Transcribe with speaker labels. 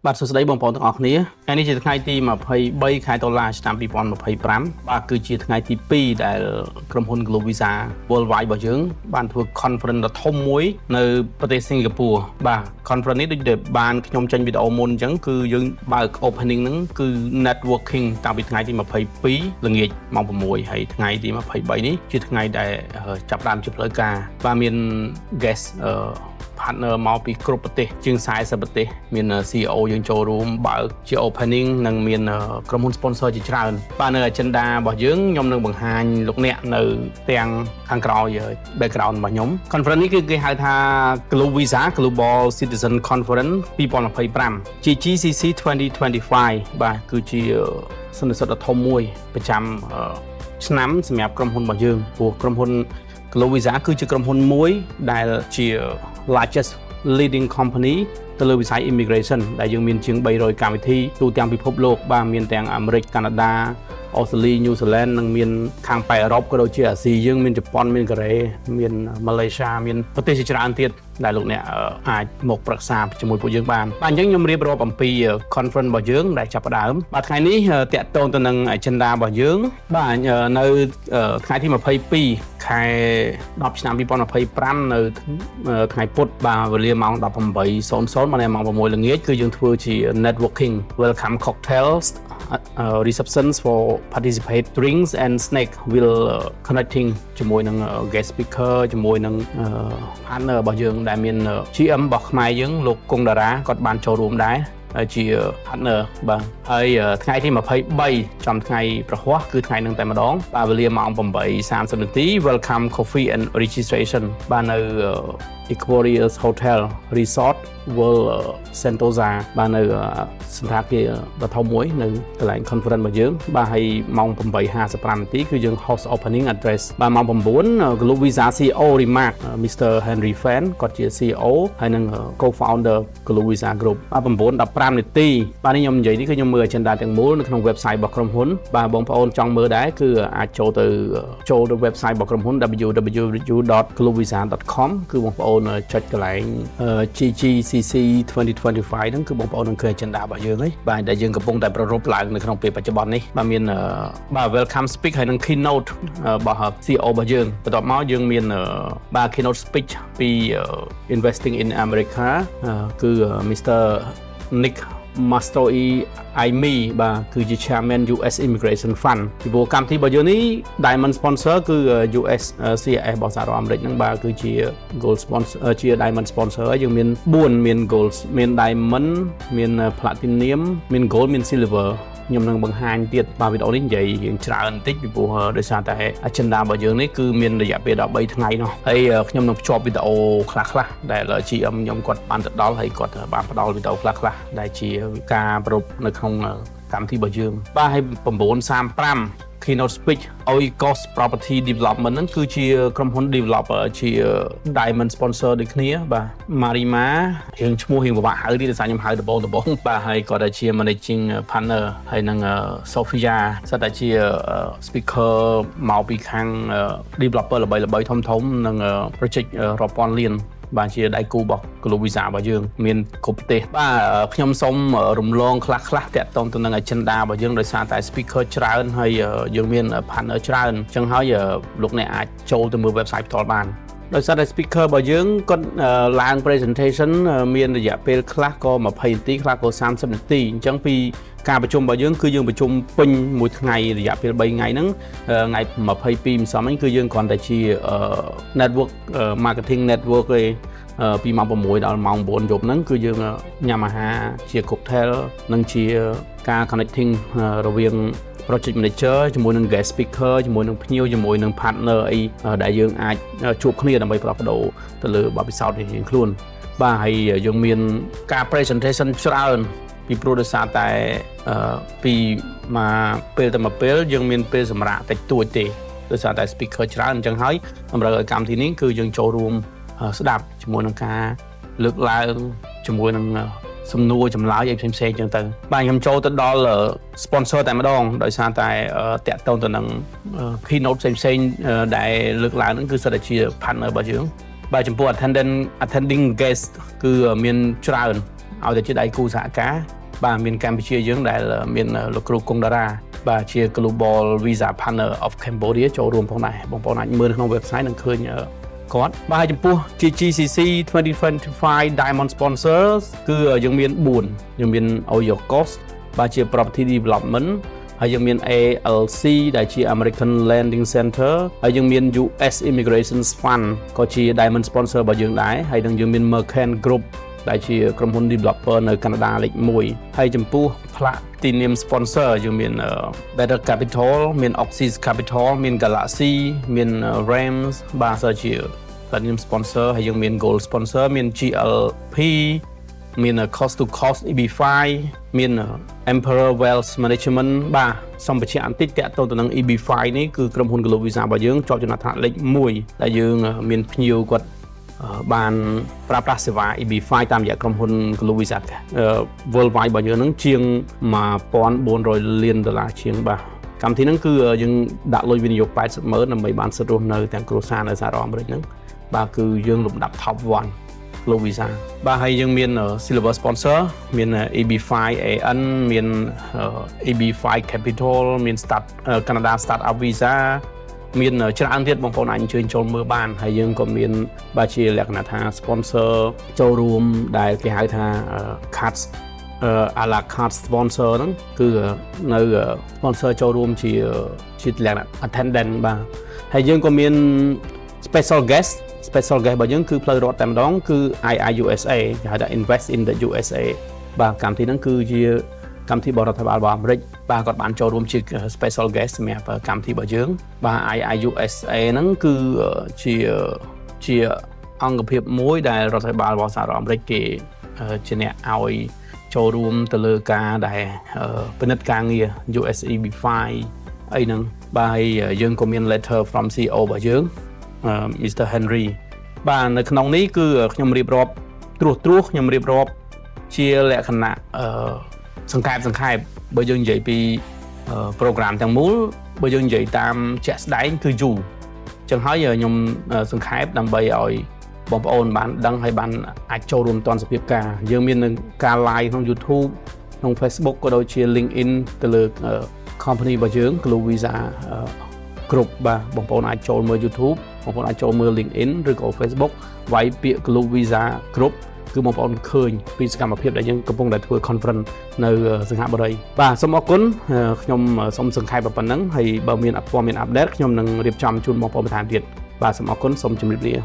Speaker 1: បាទសួស្តីបងប្អូនទាំងអស់គ្នាថ្ងៃនេះជាថ្ងៃទី23ខែតុលាឆ្នាំ2025បាទគឺជាថ្ងៃទី2ដែលក្រុមហ៊ុន Global Visa Worldwide របស់យើងបានធ្វើ conference ដ៏ធំមួយនៅប្រទេសសិង្ហបុរីបាទ conference នេះដូចដែលបានខ្ញុំចេញវីដេអូមុនអញ្ចឹងគឺយើងបើក opening ហ្នឹងគឺ networking តាំងពីថ្ងៃទី22ល្ងាចម៉ោង6ហើយថ្ងៃទី23នេះជាថ្ងៃដែលចាប់ផ្ដើមជាផ្លូវការបាទមាន guest partner មកពីគ្រប់ប្រទេសជាង40ប្រទេសមាន CEO យើងចូលរួមបើកជា opening និងមានក្រុមហ៊ុន sponsor ជាច្រើនបាទនៅ agenda របស់យើងខ្ញុំនឹងបង្ហាញលោកអ្នកនៅទាំងខាងក្រោយ background របស់ខ្ញុំ conference នេះគឺគេហៅថា Global Visa Global Citizen Conference 2025 GCC 2025បាទគឺជាសន្និសីទដ៏ធំមួយប្រចាំឆ្នាំសម្រាប់ក្រុមហ៊ុនរបស់យើងព្រោះក្រុមហ៊ុន Global Visa គឺជាក្រុមហ៊ុនមួយដែលជា largest leading company ទៅលើវិស័យ immigration ដែលយើងមានជាង300កម្មវិធីទូទាំងពិភពលោកបាទមានទាំងអាមេរិកកាណាដាអូស្ត្រាលីញូហ្សេឡង់និងមានខាងប៉ែអឺរ៉ុបក៏ដូចជាអាស៊ីយើងមានជប៉ុនមានកូរ៉េមានម៉ាឡេស៊ីមានប្រទេសជាច្រើនទៀតដែលលោកអ្នកអាចមកប្រឹក្សាជាមួយពួកយើងបានបាទអញ្ចឹងខ្ញុំរៀបរាប់អំពី conference របស់យើងដែលចាប់ផ្ដើមបាទថ្ងៃនេះតាក់ទងទៅនឹង agenda របស់យើងបាទនៅថ្ងៃទី22ខែ10ឆ្នាំ2025នៅថ្ងៃពុធបាទវេលាម៉ោង 18:00 មកដល់ម៉ោង 6 ល្ងាចគឺយើងធ្វើជា networking welcome cocktails receptions for participate drinks and snack will connecting ជាមួយនឹង guest speaker ជាមួយនឹង partner របស់យើងដែលមាន GM របស់ខ្មែរយើងលោកគង់តារាគាត់បានចូលរួមដែរជា partner បាទហើយថ្ងៃទី23ចំថ្ងៃប្រហ័សគឺថ្ងៃនឹងតែម្ដងបាទវេលាម៉ោង 8:30 នាទី welcome coffee and registration បាទនៅ Aquarius Hotel Resort World Sentosa បាទនៅសន្តាគារដ៏ធំមួយនៅកន្លែង conference របស់យើងបាទហើយម៉ោង 8:55 នាទីគឺយើង host opening address បាទម៉ោង 9 Global Visa CEO Remark Mr. Henry Fan គាត់ជា CEO ហើយនិង co-founder Global Visa Group បាទ 9:15 នាទីបាទនេះខ្ញុំនិយាយនេះគឺខ្ញុំមើល agenda ទាំងមូលនៅក្នុង website របស់ក្រុមហ៊ុនបាទបងប្អូនចង់មើលដែរគឺអាចចូលទៅ website របស់ក្រុមហ៊ុន www.globalvisa.com គឺបងប្អូនចុចកន្លែង GCC 2025 ហ្នឹងគឺបងប្អូននឹងឃើញ agenda របស់យើងហើយបាទដែលយើងកំពុងតែប្រារព្ធឡើងនៅក្នុងពេលបច្ចុប្បន្ននេះបាទមានបាទ welcome speak ហើយនិង keynote របស់ CEO របស់យើងបន្ទាប់មកយើងមានបាទ keynote speech ពី investing in America គឺ Mr. Nick Mastroe Aimi បាទគឺជា Chairman US Immigration Fund ពីព្រោះកម្មវិធីរបស់យើងនេះ Diamond Sponsor គឺ US CIS របស់សហរដ្ឋអាមេរិកហ្នឹងបាទគឺជា Gold Sponsor ជា Diamond Sponsor ហើយយើងមាន4មាន Gold មាន Diamond មាន Platinum មាន Gold មាន Silverខ្ញុំនឹងបង្ហាញទៀតបាទវីដេអូនេះនិយាយរៀងច្រើនបន្តិចពីព្រោះដោយសារតែ agenda របស់យើងនេះគឺមានរយៈពេល13ថ្ងៃនោះហើយខ្ញុំនឹងភ្ជាប់វីដេអូខ្លះៗដែល GM ខ្ញុំគាត់បានទៅដល់ហើយគាត់បានផ្ដល់វីដេអូខ្លះៗដែលជាការប្រពៃនៅក្នុងកម្មវិធីរបស់យើងបាទហើយ 9:35 keynote speech Oikos Property Development ហ្នឹងគឺជាក្រុមហ៊ុន developer ជា Diamond Sponsor ដូចគ្នាបាទ Marima រៀងឈ្មោះរៀងពិបាកហៅនេះដោយសារខ្ញុំហៅដំបូងបាទហើយគាត់ដែលជា Managing Partner ហើយនឹង Sophia សិតតែជា speaker មកពីខាង developer ល្បីៗធំៗនិង project រាប់ពាន់លានបាទជាដៃគូរបស់ Global Visa របស់យើងមានគ្រប់ប្រទេសបាទខ្ញុំសូមរំលងខ្លះតាក់ទងទៅនឹង agenda របស់យើងដោយសារតែ speaker ច្រើនហើយយើងមាន partner ច្រើនអញ្ចឹងហើយលោកអ្នកអាចចូលទៅមើល website ផ្ទាល់បានដោយសារតែ speaker របស់យើងគាត់ឡើង presentation មានរយៈពេលខ្លះក៏20នាទីខ្លះក៏30នាទីអញ្ចឹងពីការប្រជុំរបស់យើងគឺយើងប្រជុំពេញមួយថ្ងៃរយៈពេល3ថ្ងៃហ្នឹងថ្ងៃ22ម្សិលមិញគឺយើងគ្រាន់តែជា network marketing network ទេពីម៉ោង6ដល់ម៉ោង9យប់ហ្នឹងគឺយើងញ៉ាំអាហារជា cocktail និងជាការ connecting រវាង project manager ជាមួយនឹង guest speaker ជាមួយនឹងភ្ញៀវជាមួយនឹង partner អីដែលយើងអាចជួបគ្នាដើម្បីផ្ដោតទៅលើបទពិសោធន៍រៀងខ្លួនបាទហើយយើងមានការ presentation ច្រើនពីព្រោះដោយសារតែពីមកពេលទៅមកពេលយើងមានពេលសម្រាប់តិចតួចទេដោយសារតែ speaker ច្រើនអញ្ចឹងហើយតម្រូវឲ្យកម្មវិធីនេះគឺយើងចូលរួមស្ដាប់ជាមួយនឹងការលើកឡើងជាមួយនឹងសំណួរចម្លើយអីផ្សេងៗអញ្ចឹងទៅបាទខ្ញុំចូលទៅដល់ sponsor តែម្ដងដោយសារតែតាក់ទងទៅនឹង keynote ផ្សេងៗដែលលើកឡើងហ្នឹងគឺសិតតែជា partner របស់យើងបាទចំពោះ attending guest គឺមានច្រើន ឲ្យតែជាដៃគូសហការបាទមានកម្ពុជាយើងដែលមានលោកគ្រូគង់តារាបាទជា Global Visa Partner of Cambodia ចូលរួមផងដែរបងប្អូនអាចមើលក្នុង website នឹងឃើញគាត់បាទចំពោះ GGCC 2025 Diamond Sponsors គឺយើងមាន4យើងមាន Oyokos បាទជា Property Development ហើយយើងមាន ALC ដែលជា American Landing Center ហើយយើងមាន US Immigration Fund ក៏ជា Diamond Sponsor របស់យើងដែរហើយនឹងយើងមាន Mercant Group ដែលជាក្រុមហ៊ុន developer នៅកាណាដាលេខ1ហើយចំពោះ Platinum Sponsor យើងមាន Better Capital មាន Oxys Capital មាន Galaxy មាន Rams បាទជា Platinum Sponsor ហើយយើងមាន Gold Sponsor មាន GLP មាន Cost to Cost EB5 មាន Emperor Wealth Management បាទសំបញ្ជាក់បន្តិចតាក់ទងទៅនឹង EB5 នេះគឺក្រុមហ៊ុន Global Visa របស់យើងជាប់ចំណាត់ថ្នាក់លេខ1ដែលយើងមានភ្ញៀវគាត់បានប្រើប្រាស់សេវា EB5 តាមរយៈក្រុមហ៊ុន Global Visa Worldwide របស់យើងនឹងជាង$1,400 លានជាងបាទកម្មវិធីហ្នឹងគឺយើងដាក់លុយវិនិយោគ$80,000ដើម្បីបានសិទ្ធិរស់នៅទាំងគ្រួសារនៅសហរដ្ឋអាមេរិកហ្នឹងបាទគឺយើងលំដាប់ Top 1 Global Visa បាទហើយយើងមាន Silver Sponsor មាន EB5 AN មាន EB5 Capital មាន Canada Startup Visa មានច្រើនទៀតបងប្អូនអាចអញ្ជើញចូលមើលបានហើយយើងក៏មានបាទជាលក្ខណៈថា sponsor ចូលរួមដែលគេហៅថា cards a la carte sponsor ហ្នឹងគឺនៅ sponsor ចូលរួមជាលក្ខណៈ attendant បាទហើយយើងក៏មាន special guest របស់យើងគឺផ្លូវរដ្ឋតែម្ដងគឺ IIUSA គេហៅថា Invest in the USA បាទកម្មវិធីហ្នឹងគឺជាកម្មវិធីរបស់រដ្ឋបាលរបស់អាមេរិកបាទគាត់បានចូលរួមជា special guest សម្រាប់កម្មវិធីរបស់យើងបាទ IIUSA ហ្នឹងគឺជាអង្គភាពមួយដែលរដ្ឋបាលរបស់សហរដ្ឋអាមេរិកគេជាអ្នកឲ្យចូលរួមទៅលើការដែលពិនិត្យការងារ USEB5 អីហ្នឹងបាទយើងក៏មាន letter from CEO របស់យើងMr. Henry បាទនៅក្នុងនេះគឺខ្ញុំរៀបរាប់ត្រួសខ្ញុំរៀបរាប់ជាលក្ខណៈសង្ខេបបើយើងនិយាយពី program ទាំងមូលបើយើងនិយាយតាមជាក់ស្ដែងគឺយូរចឹងហើយខ្ញុំសង្ខេបដើម្បីឲ្យបងប្អូនបានដឹងហើយបានអាចចូលរួមទាន់សភាពការយើងមាននឹងការ live ក្នុង YouTube ក្នុង Facebook ក៏ដូចជា LinkedIn ទៅលើ company របស់យើង Global Visa Group បាទបងប្អូនអាចចូលមើល YouTube បងប្អូនអាចចូលមើល LinkedIn ឬក៏ Facebook វាយពាក្យ Global Visa Group គឺបងប្អូនឃើញពីសកម្មភាពដែលយើងកំពុងតែធ្វើ conference នៅសង្ហបុរីបាទសូមអរគុណខ្ញុំសូមសង្ខេបប៉ុណ្ណឹងហើយបើមានព័ត៌មាន update ខ្ញុំនឹងរៀបចំជូនបងប្អូនបន្ថែមទៀតបាទសូមអរគុណសូមជម្រាបលា